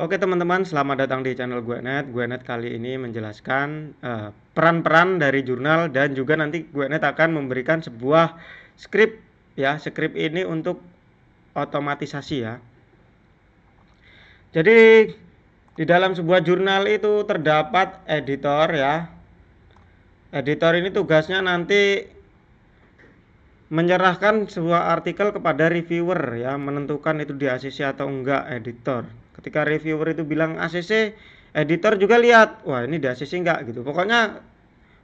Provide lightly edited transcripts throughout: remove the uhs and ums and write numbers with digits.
Oke teman-teman, selamat datang di channel gue Net. Gue Net kali ini menjelaskan peran-peran dari jurnal dan juga nanti gue Net akan memberikan sebuah skrip ya. Skrip ini untuk otomatisasi ya. Jadi di dalam sebuah jurnal itu terdapat editor ya. Editor ini tugasnya nanti menyerahkan sebuah artikel kepada reviewer ya, menentukan itu di ACC atau enggak editor. Ketika reviewer itu bilang ACC, editor juga lihat, wah ini di ACC enggak gitu. Pokoknya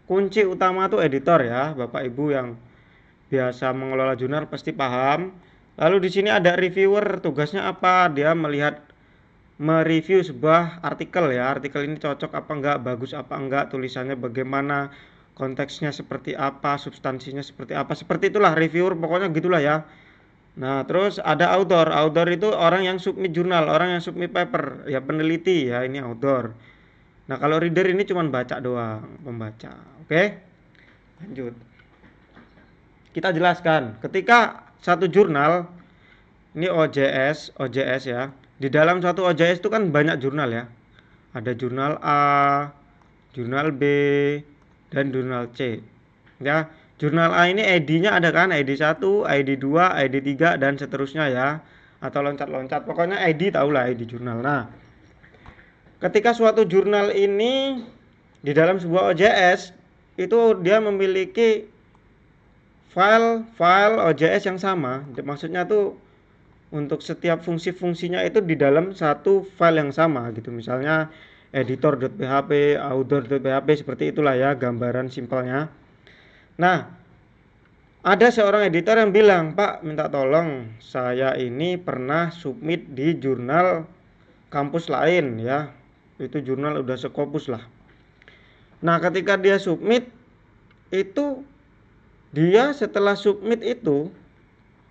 kunci utama tuh editor ya, Bapak Ibu yang biasa mengelola jurnal pasti paham. Lalu di sini ada reviewer, tugasnya apa? Dia melihat mereview sebuah artikel ya, artikel ini cocok apa enggak, bagus apa enggak, tulisannya bagaimana, konteksnya seperti apa, substansinya seperti itulah reviewer, pokoknya gitulah ya. Nah terus ada author. Author itu orang yang submit jurnal, orang yang submit paper ya, peneliti ya, ini author. Nah kalau reader ini cuma baca doang, pembaca. Oke, lanjut kita jelaskan. Ketika satu jurnal, ini OJS ya. Di dalam satu OJS itu kan banyak jurnal ya. Ada jurnal A, jurnal B, dan jurnal C. Ya, jurnal A ini ID-nya ada kan? ID 1, ID 2, ID 3 dan seterusnya ya. Atau loncat-loncat. Pokoknya ID tahulah ID jurnal. Nah, ketika suatu jurnal ini di dalam sebuah OJS itu dia memiliki file OJS yang sama. Maksudnya tuh untuk setiap fungsi-fungsinya itu di dalam satu file yang sama gitu. Misalnya editor.php, author.php, seperti itulah ya gambaran simpelnya. Nah, ada seorang editor yang bilang, "Pak, minta tolong, saya ini pernah submit di jurnal kampus lain ya. Itu jurnal udah sekopus lah." Nah, ketika dia submit itu, dia setelah submit itu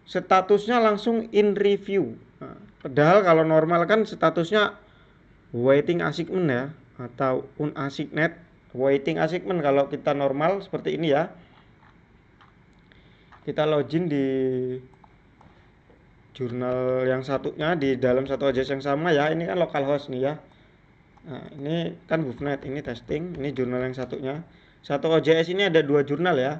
statusnya langsung in review. Nah, padahal kalau normal kan statusnya waiting assignment ya, atau unassigned. Waiting assignment kalau kita normal seperti ini ya. Kita login di jurnal yang satunya di dalam satu OJS yang sama ya. Ini kan localhost nih ya. Nah, ini kan BUFNet, ini testing, ini jurnal yang satunya. Satu OJS ini ada dua jurnal ya.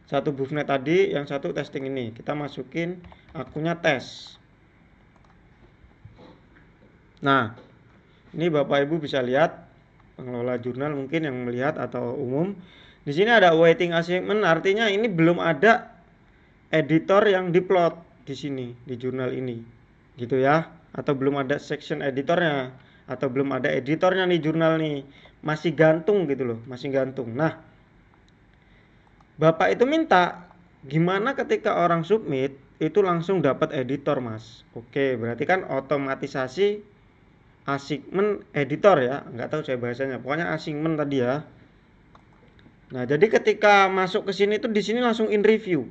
Satu BUFNet tadi, yang satu testing ini. Kita masukin akunnya tes. Nah, ini Bapak Ibu bisa lihat, pengelola jurnal mungkin yang melihat atau umum. Di sini ada waiting assignment, artinya ini belum ada editor yang diplot di sini di jurnal ini. Gitu ya. Atau belum ada section editornya atau belum ada editornya nih jurnal nih. Masih gantung gitu loh, masih gantung. Nah, Bapak itu minta gimana ketika orang submit itu langsung dapat editor, Mas. Oke, berarti kan otomatisasi assignment editor ya, nggak tahu saya bahasanya, pokoknya assignment tadi ya. Nah jadi ketika masuk ke sini tuh di sini langsung in review,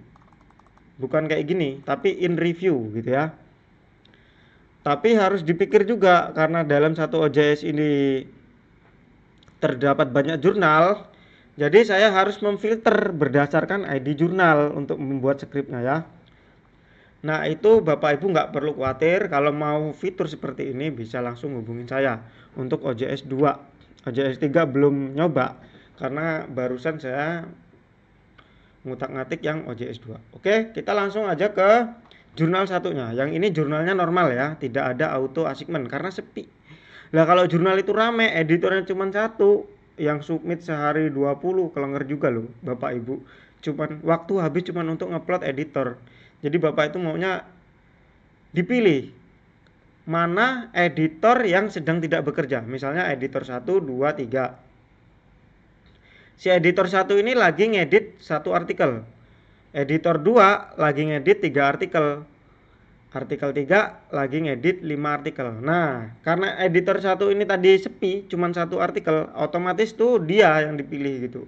bukan kayak gini tapi in review gitu ya. Tapi harus dipikir juga karena dalam satu OJS ini terdapat banyak jurnal, jadi saya harus memfilter berdasarkan ID jurnal untuk membuat skripnya ya. Nah itu Bapak Ibu nggak perlu khawatir, kalau mau fitur seperti ini bisa langsung hubungin saya untuk OJS 2. OJS 3 belum nyoba karena barusan saya ngutak-ngatik yang OJS 2. Oke, kita langsung aja ke jurnal satunya. Yang ini jurnalnya normal ya, tidak ada auto assignment karena sepi. Lah kalau jurnal itu rame, editornya cuma satu, yang submit sehari 20, kelenger juga loh Bapak Ibu. Cuman waktu habis cuman untuk ngupload editor. Jadi Bapak itu maunya dipilih mana editor yang sedang tidak bekerja. Misalnya editor 1, 2, 3. Si editor 1 ini lagi ngedit satu artikel. Editor 2 lagi ngedit 3 artikel. Artikel 3 lagi ngedit 5 artikel. Nah, karena editor 1 ini tadi sepi, cuman satu artikel, otomatis tuh dia yang dipilih gitu.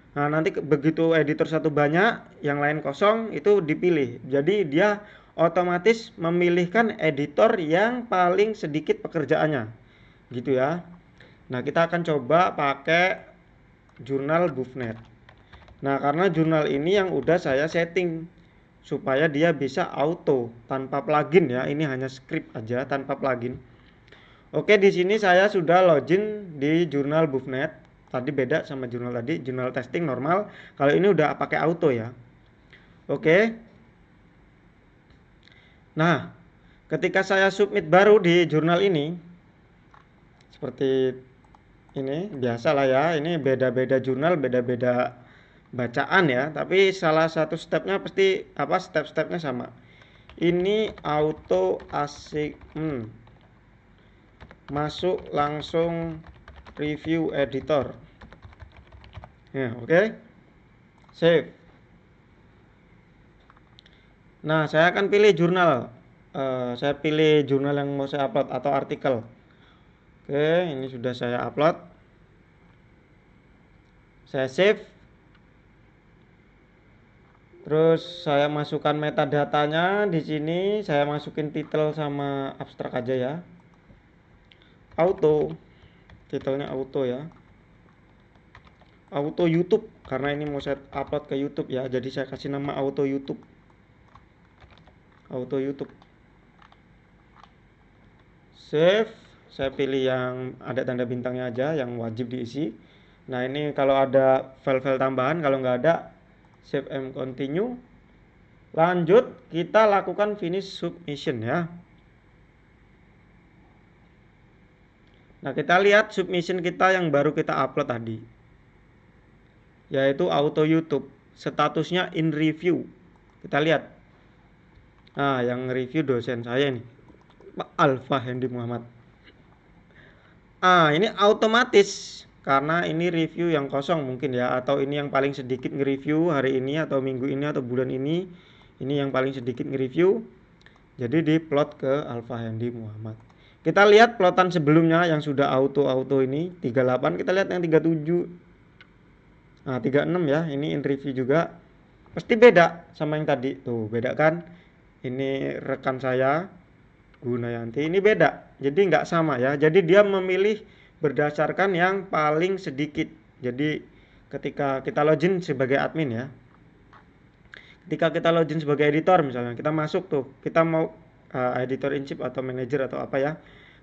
Nah, nanti begitu editor satu banyak, yang lain kosong, itu dipilih. Jadi dia otomatis memilihkan editor yang paling sedikit pekerjaannya. Gitu ya. Nah, kita akan coba pakai jurnal BUFNet. Nah, karena jurnal ini yang udah saya setting supaya dia bisa auto tanpa plugin ya. Ini hanya script aja tanpa plugin. Oke, di sini saya sudah login di jurnal BUFNet. Tadi beda sama jurnal tadi, jurnal testing normal. Kalau ini udah pakai auto ya. Oke. Nah, ketika saya submit baru di jurnal ini, seperti ini, biasa lah ya. Ini beda-beda jurnal, beda-beda bacaan ya. Tapi salah satu stepnya pasti apa? Step-stepnya sama. Ini auto assignment. Masuk langsung review editor. Ya, oke. Save. Nah, saya akan pilih jurnal. Saya pilih jurnal yang mau saya upload atau artikel. Oke, ini sudah saya upload. Saya save. Terus saya masukkan metadatanya di sini. Saya masukin title sama abstrak aja ya. Auto. Titelnya auto ya. Auto YouTube karena ini mau saya upload ke YouTube ya. Jadi saya kasih nama auto YouTube. Auto YouTube. Save. Saya pilih yang ada tanda bintangnya aja, yang wajib diisi. Nah, ini kalau ada file-file tambahan, kalau nggak ada, save and continue. Lanjut, kita lakukan finish submission ya. Nah, kita lihat submission kita yang baru kita upload tadi, yaitu auto YouTube. Statusnya in review. Kita lihat. Nah, yang review dosen saya nih, Pak Alfa Hendy Muhammad. Ini otomatis karena ini review yang kosong mungkin ya, atau ini yang paling sedikit nge-review hari ini atau minggu ini atau bulan ini yang paling sedikit nge-review. Jadi diplot ke Alfa Hendy Muhammad. Kita lihat plotan sebelumnya yang sudah auto ini 38, kita lihat yang 37. Nah, 36 ya, ini in review juga. Pasti beda sama yang tadi. Tuh, beda kan? Ini rekan saya Gunayanti, ini beda. Jadi nggak sama ya. Jadi dia memilih berdasarkan yang paling sedikit. Jadi ketika kita login sebagai admin ya. Ketika kita login sebagai editor misalnya, kita masuk tuh, kita mau editor in chief atau manager atau apa ya.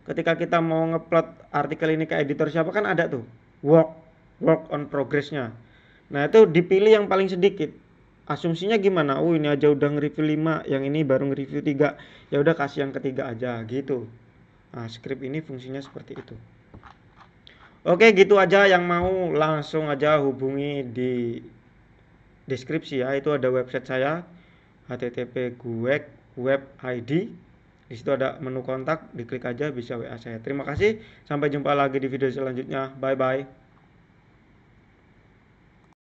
Ketika kita mau ngeplot artikel ini ke editor siapa kan ada tuh work on progress-nya. Nah, itu dipilih yang paling sedikit. Asumsinya gimana? Ini aja udah nge-review 5, yang ini baru nge-review 3. Ya udah kasih yang ketiga aja gitu. Nah, script ini fungsinya seperti itu. Oke, gitu aja. Yang mau langsung aja hubungi di deskripsi ya. Itu ada website saya http web ID. Di situ ada menu kontak, diklik aja bisa WA saya. Terima kasih. Sampai jumpa lagi di video selanjutnya. Bye bye.